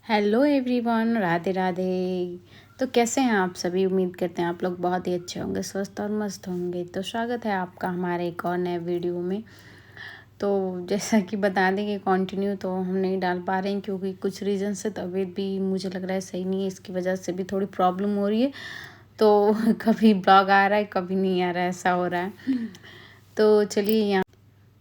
Hello everyone, Radhe Radhe. तो कैसे हैं आप सभी? उम्मीद करते हैं आप लोग बहुत ही अच्छे होंगे, स्वस्थ और मस्त होंगे। तो स्वागत है आपका हमारे एक और नए वीडियो में। तो जैसा कि बता दें कि कंटिन्यू तो हम नहीं डाल पा रहे हैं क्योंकि कुछ रीज़न से तबीयत भी मुझे लग रहा है सही नहीं है, इसकी वजह से भी थोड़ी प्रॉब्लम हो रही है। तो कभी ब्लॉग आ रहा है, कभी नहीं आ रहा है, ऐसा हो रहा है। तो चलिए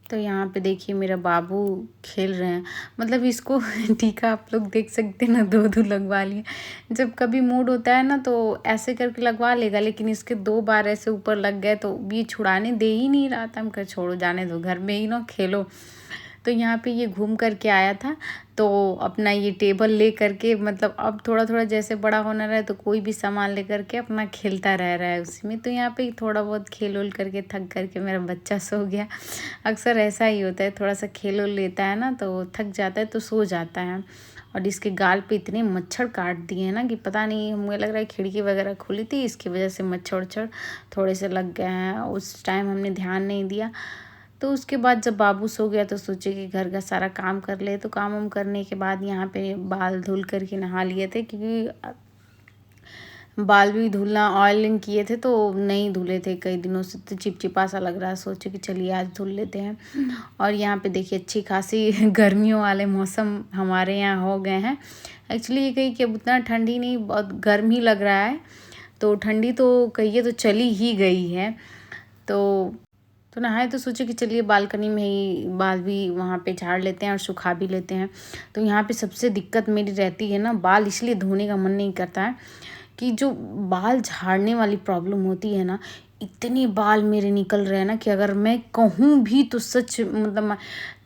तो यहाँ पे देखिए मेरा बाबू खेल रहे हैं। मतलब इसको टीका आप लोग देख सकते हैं ना, दो लगवा लिए। जब कभी मूड होता है ना तो ऐसे करके लगवा लेगा, लेकिन इसके 2 बार ऐसे ऊपर लग गए तो ये छुड़ाने दे ही नहीं रहा था। हम कहा छोड़ो, जाने दो, घर में ही ना खेलो। तो यहाँ पे ये घूम करके आया था, तो अपना ये टेबल ले करके, मतलब अब थोड़ा थोड़ा जैसे बड़ा होना रहा है तो कोई भी सामान ले करके अपना खेलता रह रहा है उसी में। तो यहाँ पे थोड़ा बहुत खेल उल करके थक करके मेरा बच्चा सो गया। अक्सर ऐसा ही होता है, थोड़ा सा खेल उल लेता है ना तो थक जाता है तो सो जाता है। और इसके गाल पे इतने मच्छर काट दिए हैं ना कि पता नहीं, मुझे लग रहा है खिड़की वगैरह खुली थी, इसकी वजह से मच्छर उच्छर थोड़े से लग गए हैं। उस टाइम हमने ध्यान नहीं दिया। तो उसके बाद जब बाबू सो गया तो सोचे कि घर का सारा काम कर ले। तो काम वाम करने के बाद यहाँ पे बाल धुल करके नहा लिए थे, क्योंकि बाल भी धुलना, ऑयलिंग किए थे तो नहीं धुले थे कई दिनों से, तो चिपचिपा सा लग रहा है। सोचे कि चलिए आज धुल लेते हैं। और यहाँ पे देखिए अच्छी खासी गर्मियों वाले मौसम हमारे यहाँ हो गए हैं। एक्चुअली ये कही कि अब उतना ठंडी नहीं, बहुत गर्म ही लग रहा है। तो ठंडी तो कहिए तो चली ही गई है। तो नहाए तो सोचे कि चलिए बालकनी में ही बाल भी वहाँ पे झाड़ लेते हैं और सुखा भी लेते हैं। तो यहाँ पे सबसे दिक्कत मेरी रहती है ना, बाल इसलिए धोने का मन नहीं करता है कि जो बाल झाड़ने वाली प्रॉब्लम होती है ना, इतने बाल मेरे निकल रहे हैं ना कि अगर मैं कहूँ भी तो सच, मतलब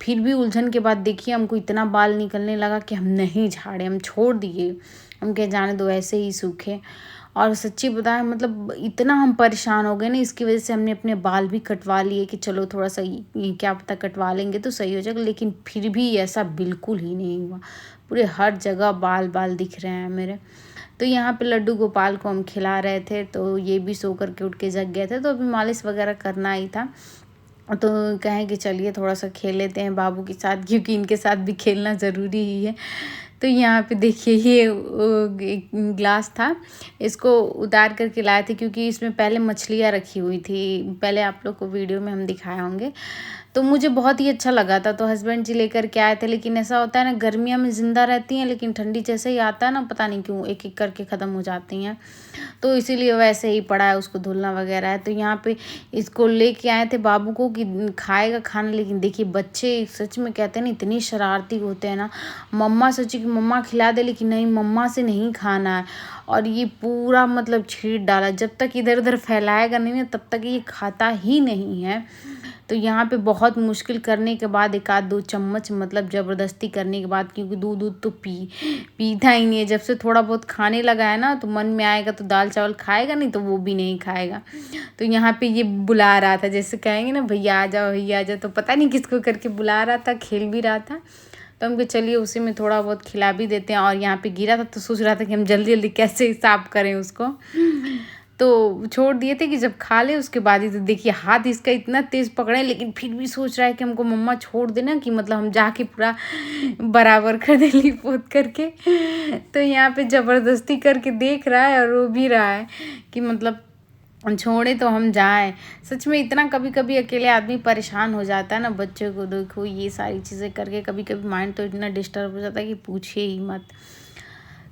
फिर भी उलझन के बाद देखिए हमको इतना बाल निकलने लगा कि हम नहीं झाड़े, हम छोड़ दिए। हम कहे जाने दो, ऐसे ही सूखे। और सच्ची बताएं, मतलब इतना हम परेशान हो गए ना, इसकी वजह से हमने अपने बाल भी कटवा लिए कि चलो थोड़ा सा ये क्या पता कटवा लेंगे तो सही हो जाएगा। लेकिन फिर भी ऐसा बिल्कुल ही नहीं हुआ। पूरे हर जगह बाल बाल दिख रहे हैं मेरे। तो यहाँ पे लड्डू गोपाल को हम खिला रहे थे, तो ये भी सो कर के उठ के जग गए थे, तो अभी मालिश वगैरह करना ही था। तो कहें कि चलिए थोड़ा सा खेल लेते हैं बाबू के साथ, क्योंकि इनके साथ भी खेलना ज़रूरी ही है। तो यहाँ पे देखिए ये एक ग्लास था, इसको उतार करके लाए थे क्योंकि इसमें पहले मछलियाँ रखी हुई थी। पहले आप लोग को वीडियो में हम दिखाए होंगे। तो मुझे बहुत ही अच्छा लगा था, तो हस्बैंड जी लेकर के आए थे। लेकिन ऐसा होता है ना, गर्मियों में ज़िंदा रहती हैं, लेकिन ठंडी जैसे ही आता है ना, पता नहीं क्यों एक एक करके ख़त्म हो जाती हैं। तो इसीलिए वैसे ही पड़ा है, उसको धुलना वगैरह है। तो यहाँ पे इसको लेके आए थे बाबू को कि खाएगा खाना। लेकिन देखिए बच्चे सच में कहते हैं ना, इतनी शरारती होते हैं ना। मम्मा सोची कि मम्मा खिला दे, लेकिन नहीं, मम्मा से नहीं खाना है। और ये पूरा मतलब छींट डाला। जब तक इधर उधर फैलाएगा नहीं ना, तब तक ये खाता ही नहीं है। तो यहाँ पे बहुत मुश्किल करने के बाद 1-2 चम्मच, मतलब ज़बरदस्ती करने के बाद, क्योंकि दूध तो पीता ही नहीं है। जब से थोड़ा बहुत खाने लगा है ना, तो मन में आएगा तो दाल चावल खाएगा, नहीं तो वो भी नहीं खाएगा। तो यहाँ पे ये बुला रहा था, जैसे कहेंगे ना भैया आ जाओ भैया आ जाओ, तो पता नहीं किसको करके बुला रहा था, खेल भी रहा था। तो हम चलिए उसी में थोड़ा बहुत खिला भी देते हैं। और यहाँ पे गिरा था तो सोच रहा था कि हम जल्दी जल्दी कैसे साफ करें उसको। तो छोड़ दिए थे कि जब खा ले उसके बाद ही। तो देखिए हाथ इसका इतना तेज़ पकड़े, लेकिन फिर भी सोच रहा है कि हमको मम्मा छोड़ देना, कि मतलब हम जाके पूरा बराबर कर दे लिप पोत करके। तो यहाँ पे ज़बरदस्ती करके देख रहा है और रो भी रहा है कि मतलब छोड़े तो हम जाएं। सच में इतना कभी कभी अकेले आदमी परेशान हो जाता है ना, बच्चों को देखो ये सारी चीज़ें करके, कभी कभी माइंड तो इतना डिस्टर्ब हो जाता है कि पूछिए ही मत।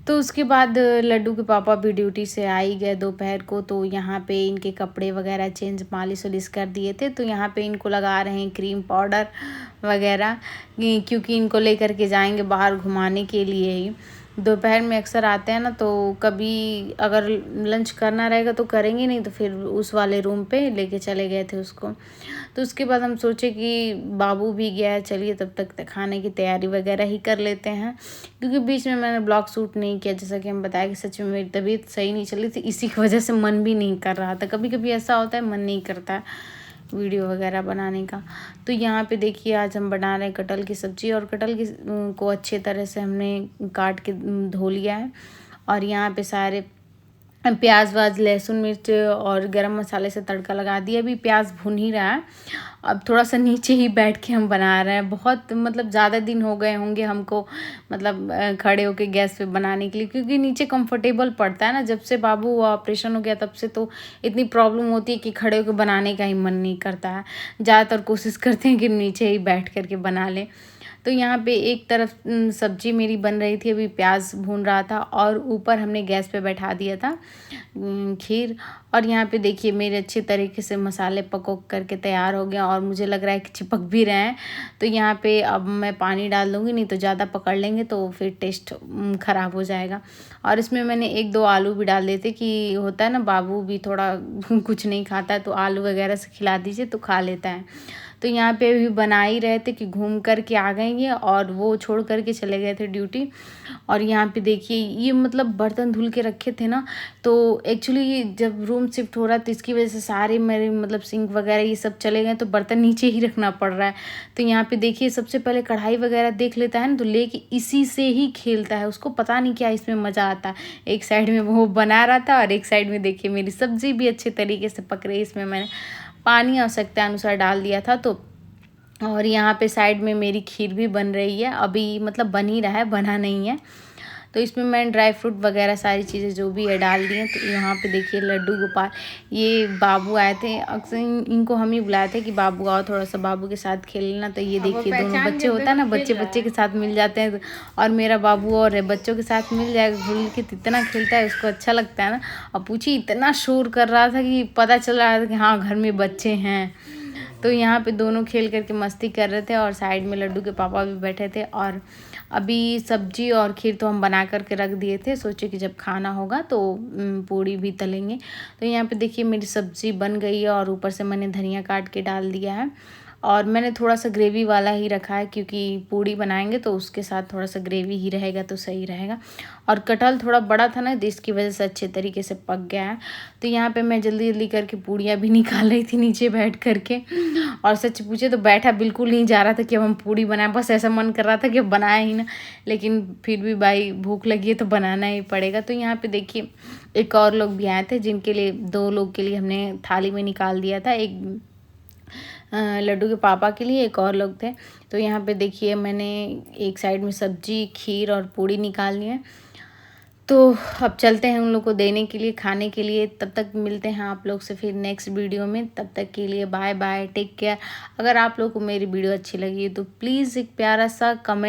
तो उसके बाद लड्डू के पापा भी ड्यूटी से आ ही गए दोपहर को। तो यहाँ पे इनके कपड़े वगैरह चेंज, मालिश वालिश कर दिए थे। तो यहाँ पे इनको लगा रहे हैं क्रीम पाउडर वगैरह, क्योंकि इनको लेकर के जाएंगे बाहर घुमाने के लिए ही। दोपहर में अक्सर आते हैं ना, तो कभी अगर लंच करना रहेगा तो करेंगे, नहीं तो फिर उस वाले रूम पे लेके चले गए थे उसको। तो उसके बाद हम सोचे कि बाबू भी गया है, चलिए तब तक खाने की तैयारी वगैरह ही कर लेते हैं। क्योंकि बीच में मैंने ब्लॉग शूट नहीं किया, जैसा कि हम बताया कि सच में मेरी तबीयत सही नहीं चली थी, इसी की वजह से मन भी नहीं कर रहा था। कभी कभी ऐसा होता है, मन नहीं करता है वीडियो वगैरह बनाने का। तो यहाँ पे देखिए आज हम बना रहे हैं कटहल की सब्ज़ी। और कटहल की को अच्छे तरह से हमने काट के धो लिया है। और यहाँ पे सारे प्याज वाज लहसुन मिर्च और गरम मसाले से तड़का लगा दिया। अभी प्याज भुन ही रहा है। अब थोड़ा सा नीचे ही बैठ के हम बना रहे हैं। बहुत मतलब ज़्यादा दिन हो गए होंगे हमको मतलब खड़े होके गैस पे बनाने के लिए, क्योंकि नीचे कंफर्टेबल पड़ता है ना। जब से बाबू हुआ, ऑपरेशन हो गया, तब से तो इतनी प्रॉब्लम होती है कि खड़े होकर बनाने का ही मन नहीं करता है। ज़्यादातर कोशिश करते हैं कि नीचे ही बैठ करके बना लें। तो यहाँ पे एक तरफ सब्जी मेरी बन रही थी, अभी प्याज भून रहा था, और ऊपर हमने गैस पे बैठा दिया था खीर। और यहाँ पे देखिए मेरे अच्छे तरीके से मसाले पक करके तैयार हो गया, और मुझे लग रहा है कि चिपक भी रहे हैं। तो यहाँ पे अब मैं पानी डाल दूँगी, नहीं तो ज़्यादा पकड़ लेंगे तो फिर टेस्ट ख़राब हो जाएगा। और इसमें मैंने 1-2 आलू भी डाल देते, कि होता है ना बाबू भी थोड़ा कुछ नहीं खाता है, तो आलू वगैरह से खिला दीजिए तो खा लेता है। तो यहाँ पे भी बना ही रहे थे कि घूम कर के आ गए ये, और वो छोड़ कर के चले गए थे ड्यूटी। और यहाँ पे देखिए ये मतलब बर्तन धुल के रखे थे ना, तो एक्चुअली जब रूम शिफ्ट हो रहा है तो इसकी वजह से सारे मेरे मतलब सिंक वगैरह ये सब चले गए, तो बर्तन नीचे ही रखना पड़ रहा है। तो यहाँ पे देखिए सबसे पहले कढ़ाई वगैरह देख लेता है ना, तो लेके इसी से ही खेलता है। उसको पता नहीं क्या इसमें मज़ा आता है। एक साइड में वो बना रहा था, और एक साइड में देखिए मेरी सब्जी भी अच्छे तरीके से पक रही है। इसमें मैंने पानी आवश्यकता अनुसार डाल दिया था। तो और यहाँ पे साइड में मेरी खीर भी बन रही है, अभी मतलब बन ही रहा है, बना नहीं है। तो इसमें मैंने ड्राई फ्रूट वगैरह सारी चीज़ें जो भी है डाल दी हैं। तो यहाँ पे देखिए लड्डू गोपाल, ये बाबू आए थे। अक्सर इनको हम ही बुलाए थे कि बाबू आओ थोड़ा सा बाबू के साथ खेल लेना। तो ये देखिए दोनों बच्चे होता है ना, बच्चे बच्चे के साथ मिल जाते हैं। और मेरा बाबू और है, बच्चों के साथ मिल जाएगा, घुल के इतना खेलता है, उसको अच्छा लगता है ना। और पूछिए इतना शोर कर रहा था कि पता चल रहा था कि हाँ घर में बच्चे हैं। तो यहाँ पे दोनों खेल करके मस्ती कर रहे थे, और साइड में लड्डू के पापा भी बैठे थे। और अभी सब्जी और खीर तो हम बना करके रख दिए थे, सोचे कि जब खाना होगा तो पूड़ी भी तलेंगे। तो यहाँ पे देखिए मेरी सब्जी बन गई है, और ऊपर से मैंने धनिया काट के डाल दिया है। और मैंने थोड़ा सा ग्रेवी वाला ही रखा है, क्योंकि पूड़ी बनाएंगे तो उसके साथ थोड़ा सा ग्रेवी ही रहेगा तो सही रहेगा। और कटहल थोड़ा बड़ा था ना, जिसकी वजह से अच्छे तरीके से पक गया है। तो यहाँ पे मैं जल्दी जल्दी करके पूड़ियाँ भी निकाल रही थी नीचे बैठ करके। और सच पूछे तो बैठा बिल्कुल नहीं जा रहा था कि अब हम पूड़ी बनाएं, बस ऐसा मन कर रहा था कि अब बनाए ही ना। लेकिन फिर भी भाई भूख लगी है तो बनाना ही पड़ेगा। तो यहाँ पे देखिए एक और लोग भी आए थे, जिनके लिए 2 लोग के लिए हमने थाली में निकाल दिया था। एक लड्डू के पापा के लिए, एक और लोग थे। तो यहाँ पे देखिए मैंने एक साइड में सब्जी, खीर और पूड़ी निकाल ली है। तो अब चलते हैं उन लोग को देने के लिए, खाने के लिए। तब तक मिलते हैं आप लोग से फिर नेक्स्ट वीडियो में। तब तक के लिए बाय बाय, टेक केयर। अगर आप लोग को मेरी वीडियो अच्छी लगी है तो प्लीज़ एक प्यारा सा कमेंट